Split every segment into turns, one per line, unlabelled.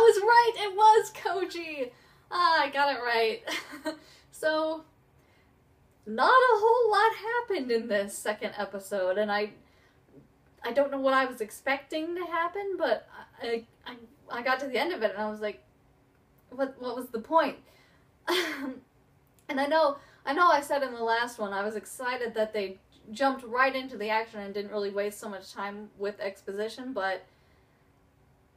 was right, it was Koji! Ah, I got it right. So, not a whole lot happened in this second episode, and I don't know what I was expecting to happen, but I got to the end of it and I was like, what was the point? And I know I said in the last one I was excited that they jumped right into the action and didn't really waste so much time with exposition, but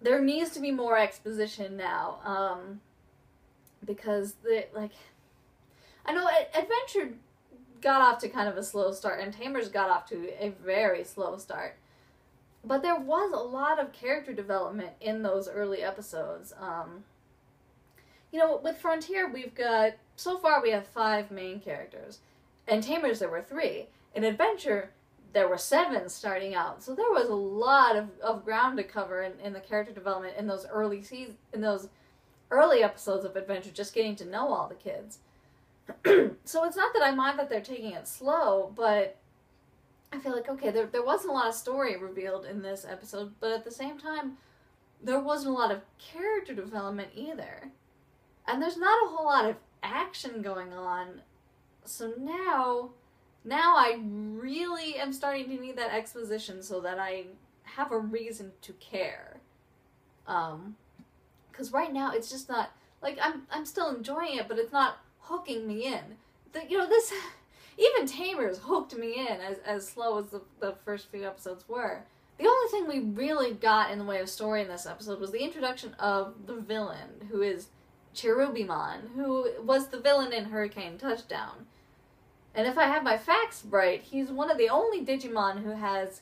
there needs to be more exposition now, because I know Adventure got off to kind of a slow start, and Tamers got off to a very slow start. But there was a lot of character development in those early episodes. You know, with Frontier, so far we have 5 main characters. In Tamers, there were 3. In Adventure, there were 7 starting out. So there was a lot of ground to cover in the character development in those early episodes of Adventure, just getting to know all the kids. So it's not that I mind that they're taking it slow, but I feel like, okay, there wasn't a lot of story revealed in this episode, but at the same time, there wasn't a lot of character development either. And there's not a whole lot of action going on. So now I really am starting to need that exposition so that I have a reason to care. 'Cause right now it's just not, like, I'm still enjoying it, but it's not hooking me in. Even Tamers hooked me in as slow as the first few episodes were. The only thing we really got in the way of story in this episode was the introduction of the villain, who is Cherubimon, who was the villain in Hurricane Touchdown. And if I have my facts right, he's one of the only Digimon who has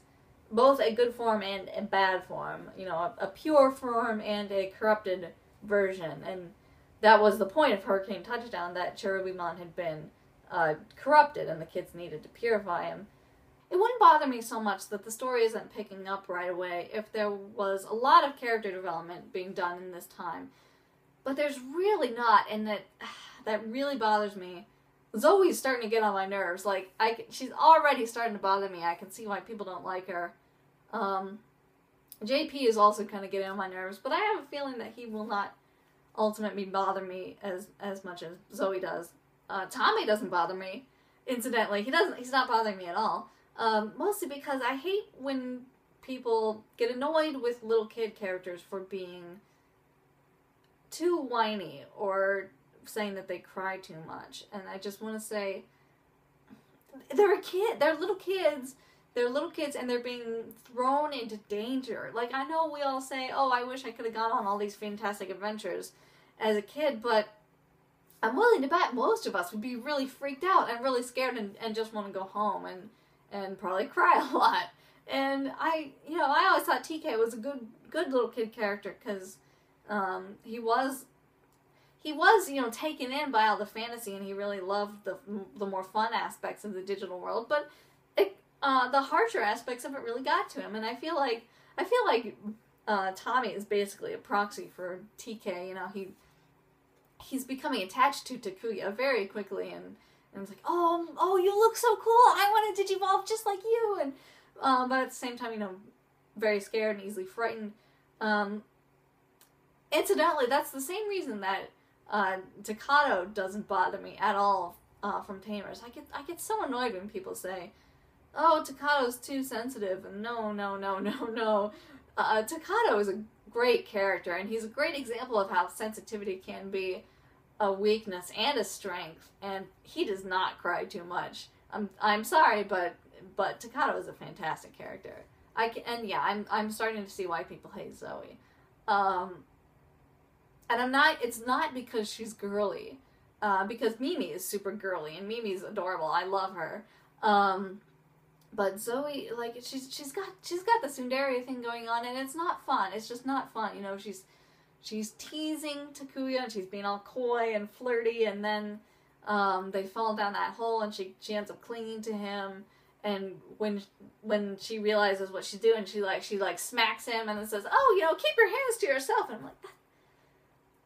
both a good form and a bad form. You know, a pure form and a corrupted version. And that was the point of Hurricane Touchdown, that Cherubimon had been corrupted and the kids needed to purify him. It wouldn't bother me so much that the story isn't picking up right away if there was a lot of character development being done in this time. But there's really not, and that really bothers me. Zoe's starting to get on my nerves. Like, she's already starting to bother me. I can see why people don't like her. JP is also kind of getting on my nerves, but I have a feeling that he will not ultimately bother me as much as Zoe does. Tommy doesn't bother me. Incidentally, he's not bothering me at all. Mostly because I hate when people get annoyed with little kid characters for being too whiny or saying that they cry too much. And I just want to say, they're little kids, and they're being thrown into danger. Like, I know we all say, oh, I wish I could have gone on all these fantastic adventures as a kid, but I'm willing to bet most of us would be really freaked out and really scared and just want to go home and probably cry a lot. And I always thought TK was a good little kid character, because he was taken in by all the fantasy, and he really loved the more fun aspects of the digital world, but the harsher aspects of it really got to him. And I feel like Tommy is basically a proxy for TK. You know, he's becoming attached to Takuya very quickly, and it's like, oh, you look so cool, I want to digivolve just like you, and but at the same time, very scared and easily frightened. Incidentally, that's the same reason that Takato doesn't bother me at all from Tamers. I get so annoyed when people say, oh, Takato's too sensitive, and no. Takato is a great character, and he's a great example of how sensitivity can be a weakness and a strength, and he does not cry too much. I'm sorry, but Takato is a fantastic character. I'm starting to see why people hate Zoe. And it's not because she's girly, because Mimi is super girly, and Mimi's adorable. I love her. But Zoe, like, she's got the tsundere thing going on, and it's not fun. It's just not fun. She's teasing Takuya, and she's being all coy and flirty, and then they fall down that hole, and she ends up clinging to him. And when she realizes what she's doing, she smacks him and then says, "Oh, keep your hands to yourself." And I'm like,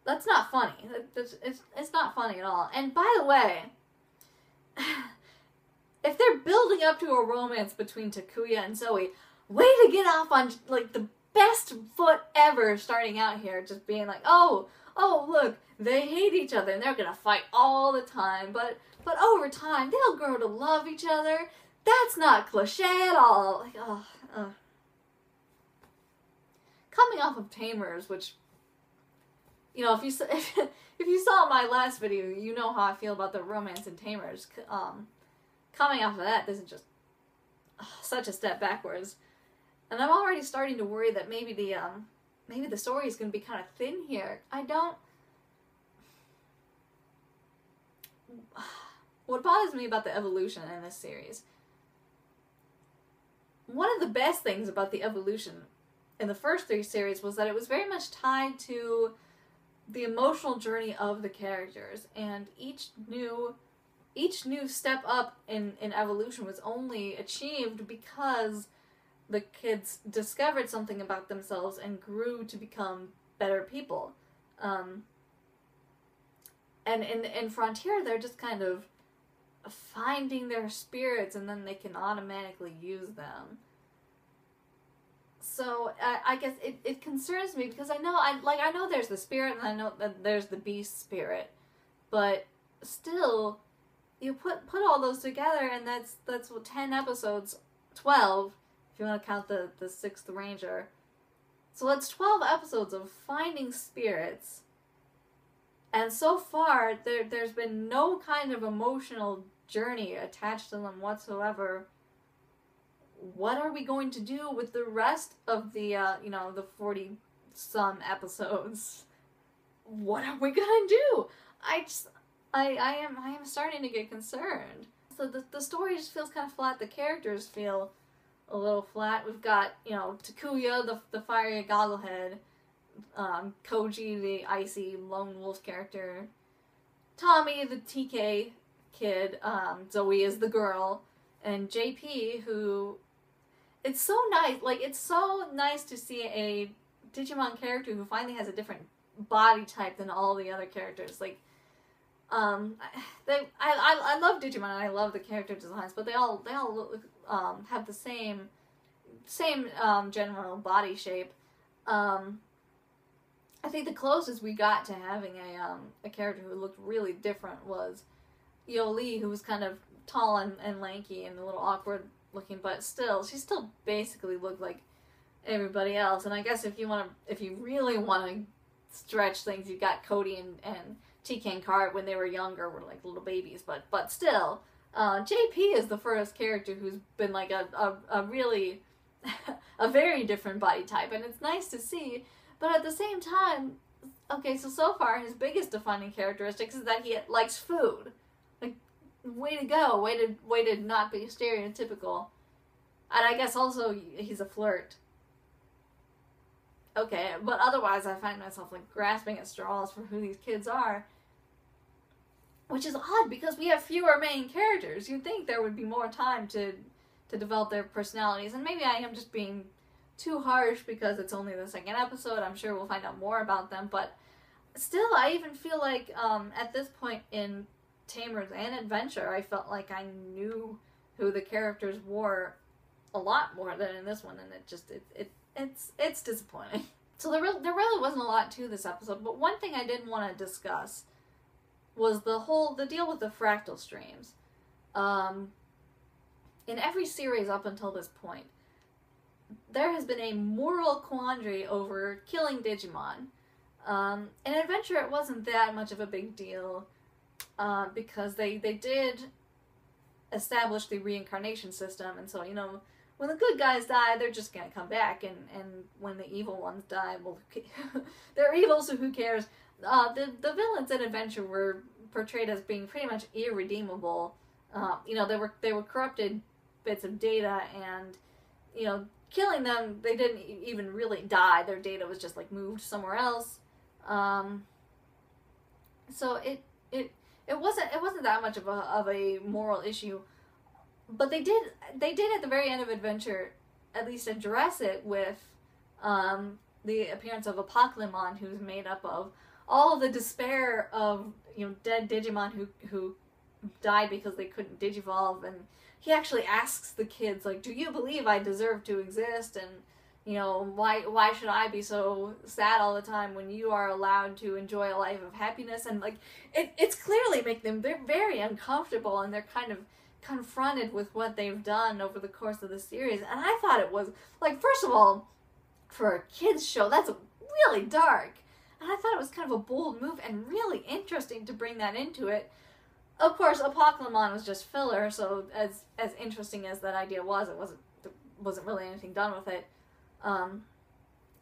that's not funny. It's not funny at all. And by the way, if they're building up to a romance between Takuya and Zoe, way to get off on, like, the best foot ever starting out here, just being like, oh, look, they hate each other and they're gonna fight all the time, but over time they'll grow to love each other. That's not cliche at all. Like, coming off of Tamers, which, you know, if you saw my last video, you know how I feel about the romance in Tamers. Coming off of that, this is just such a step backwards, and I'm already starting to worry that maybe the story is going to be kind of thin here. What bothers me about the evolution in this series, one of the best things about the evolution in the first 3 series was that it was very much tied to the emotional journey of the characters, and each new step up in evolution was only achieved because the kids discovered something about themselves and grew to become better people. And in Frontier, they're just kind of finding their spirits, and then they can automatically use them. So I guess it concerns me, because I know there's the spirit, and I know that there's the beast spirit, but still, you put all those together, and that's what 10 episodes, 12, if you want to count the 6th Ranger. So that's 12 episodes of finding spirits, and so far there's been no kind of emotional journey attached to them whatsoever. What are we going to do with the rest of the the 40 some episodes? What are we gonna do? I am starting to get concerned. So the story just feels kind of flat. The characters feel a little flat. We've got, Takuya, the fiery gogglehead, Koji, the icy lone wolf character, Tommy, the TK kid, Zoe is the girl, and JP, who, it's so nice to see a Digimon character who finally has a different body type than all the other characters. Like, I love Digimon and I love the character designs, but they all have the same general body shape. I think the closest we got to having a character who looked really different was Yoli, who was kind of tall and lanky and a little awkward looking, but she still basically looked like everybody else. And I guess if you really want to stretch things, you've got Cody and TK and Cart when they were younger were like little babies, but still, JP is the first character who's been like a really a very different body type, and it's nice to see. But at the same time, okay, so far his biggest defining characteristics is that he likes food. Like, way to go, way to not be stereotypical. And I guess also he's a flirt. Okay, but otherwise I find myself like grasping at straws for who these kids are. Which is odd, because we have fewer main characters. You'd think there would be more time to develop their personalities, and maybe I am just being too harsh because it's only the 2nd episode. I'm sure we'll find out more about them, but still, I even feel like at this point in Tamers and Adventure, I felt like I knew who the characters were a lot more than in this one, and it's disappointing. So there really wasn't a lot to this episode, but one thing I did want to discuss was the deal with the fractal streams. In every series up until this point, there has been a moral quandary over killing Digimon. In Adventure, it wasn't that much of a big deal, because they did establish the reincarnation system, and so, when the good guys die, they're just gonna come back, and when the evil ones die, well, they're evil, so who cares? The villains in Adventure were portrayed as being pretty much irredeemable. They were corrupted bits of data, and, killing them, they didn't even really die. Their data was just, like, moved somewhere else. So it wasn't that much of a moral issue, but they did at the very end of Adventure at least address it with the appearance of Apocalypse, who's made up of all of the despair of dead Digimon who died because they couldn't digivolve, and he actually asks the kids, like, do you believe I deserve to exist? And You know, why should I be so sad all the time when you are allowed to enjoy a life of happiness? And like it's clearly making them very uncomfortable, and they're kind of confronted with what they've done over the course of the series. And I thought it was like, first of all, for a kids show, that's really dark. And I thought it was kind of a bold move and really interesting to bring that into it. Of course, Apocalypse was just filler, so as interesting as that idea was, it wasn't really anything done with it.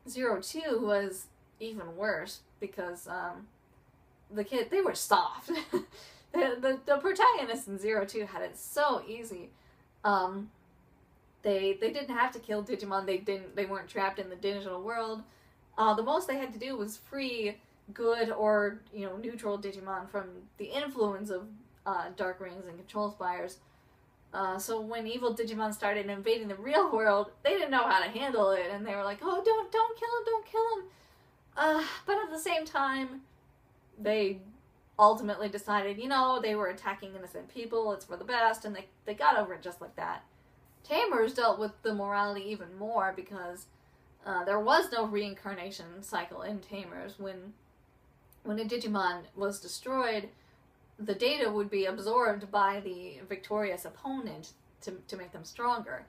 02 was even worse because the kid, they were soft. the protagonists in 02 had it so easy. They didn't have to kill Digimon. They weren't trapped in the digital world. The most they had to do was free good or neutral Digimon from the influence of Dark Rings and Control Spires. So when evil Digimon started invading the real world, they didn't know how to handle it, and they were like, "Oh, don't kill him." But at the same time, they ultimately decided, they were attacking innocent people. It's for the best, and they got over it just like that. Tamers dealt with the morality even more because there was no reincarnation cycle in Tamers. When a Digimon was destroyed, the data would be absorbed by the victorious opponent to make them stronger.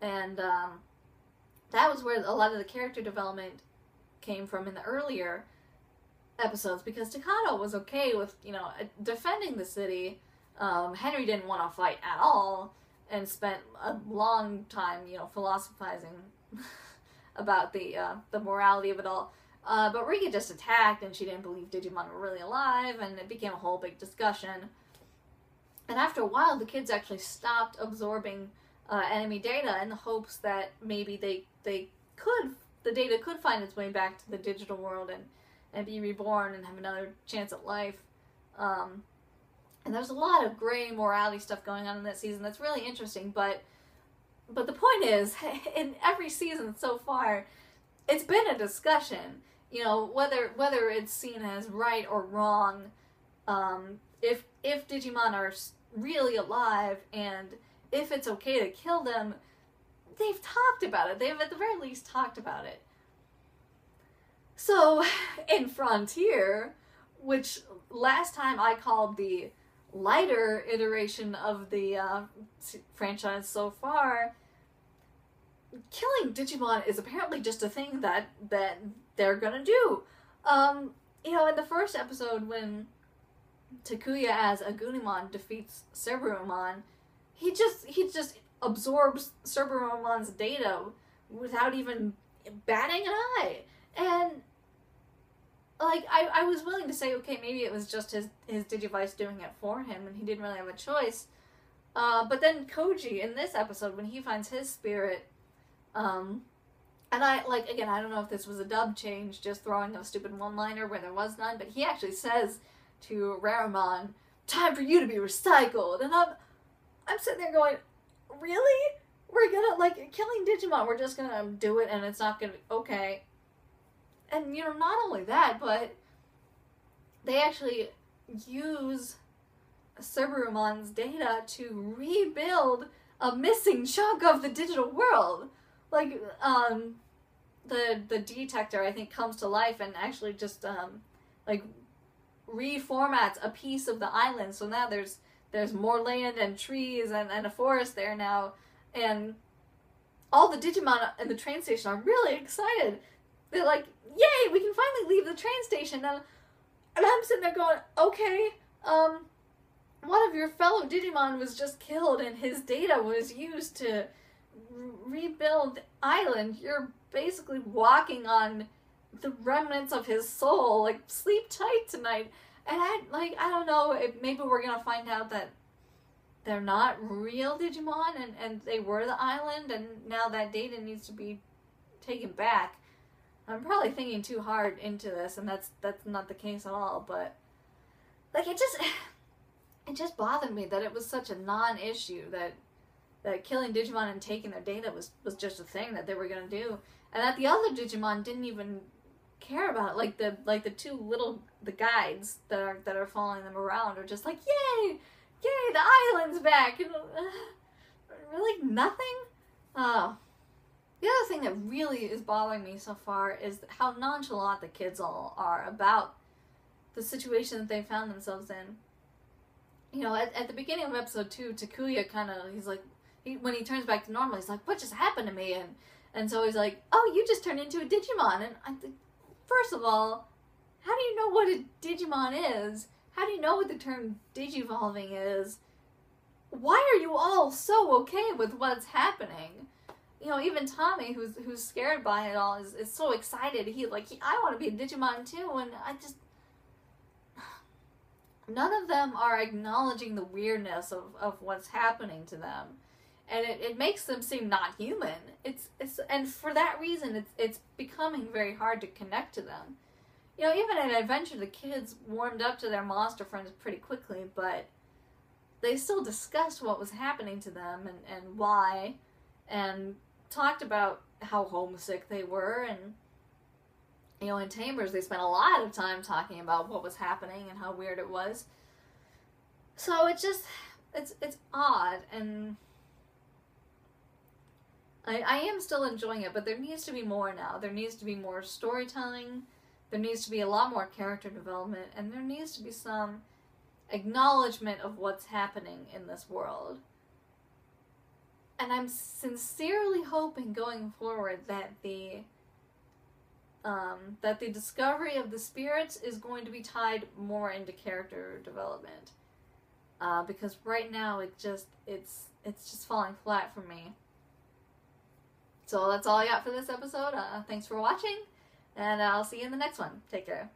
And that was where a lot of the character development came from in the earlier episodes, because Takano was okay with, defending the city. Henry didn't want to fight at all and spent a long time, philosophizing about the morality of it all. But Rika just attacked, and she didn't believe Digimon were really alive, and it became a whole big discussion. And after a while, the kids actually stopped absorbing enemy data in the hopes that maybe the data could find its way back to the digital world and be reborn and have another chance at life. And there's a lot of gray morality stuff going on in that season that's really interesting, but the point is, in every season so far, it's been a discussion, whether it's seen as right or wrong, if Digimon are really alive, and if it's okay to kill them. They've talked about it. They've at the very least talked about it. So, in Frontier, which last time I called the lighter iteration of the franchise so far, killing Digimon is apparently just a thing that they're gonna do. In the first episode when Takuya as Agunimon defeats Cerberumon, he just absorbs Cerberumon's data without even batting an eye. And like I was willing to say, okay, maybe it was just his Digivice doing it for him and he didn't really have a choice. But then Koji in this episode, when he finds his spirit, and I don't know if this was a dub change, just throwing a stupid one-liner where there was none, but he actually says to Raremon, "Time for you to be recycled." And I'm sitting there going, really? We're gonna, killing Digimon, we're just gonna do it and it's not gonna, okay. And, not only that, but they actually use Cerberumon's data to rebuild a missing chunk of the digital world. The detector, I think, comes to life and actually just, reformats a piece of the island. So now there's more land and trees and a forest there now. And all the Digimon in the train station are really excited. They're like, yay, we can finally leave the train station. And I'm sitting there going, okay, one of your fellow Digimon was just killed and his data was used to rebuild the island. You're basically walking on the remnants of his soul. Sleep tight tonight. And I don't know, maybe we're gonna find out that they're not real Digimon and they were the island, and now that data needs to be taken back. I'm probably thinking too hard into this, and that's not the case at all, but it just bothered me that it was such a non-issue, that killing Digimon and taking their data was just a thing that they were gonna do, and that the other Digimon didn't even care about it. The guides that are following them around are just like, yay, the island's back. Really nothing. The other thing that really is bothering me so far is how nonchalant the kids all are about the situation that they found themselves in. You know, at the beginning of episode 2, Takuya he's like, when he turns back to normal, he's like, what just happened to me? And so he's like, oh, you just turned into a Digimon. And I think, first of all, how do you know what a Digimon is? How do you know what the term digivolving is? Why are you all so okay with what's happening? You know, even Tommy, who's scared by it all, is so excited. I want to be a Digimon too, and none of them are acknowledging the weirdness of what's happening to them. And it makes them seem not human. And for that reason, it's becoming very hard to connect to them. You know, even in Adventure, the kids warmed up to their monster friends pretty quickly, but they still discussed what was happening to them and why, and talked about how homesick they were. And, you know, in Tamers, they spent a lot of time talking about what was happening and how weird it was. So it's odd, and I am still enjoying it, but there needs to be more now. There needs to be more storytelling, there needs to be a lot more character development, and there needs to be some acknowledgement of what's happening in this world. And I'm sincerely hoping going forward that the discovery of the spirits is going to be tied more into character development. Because right now it's just falling flat for me. So that's all I got for this episode. Thanks for watching, and I'll see you in the next one. Take care.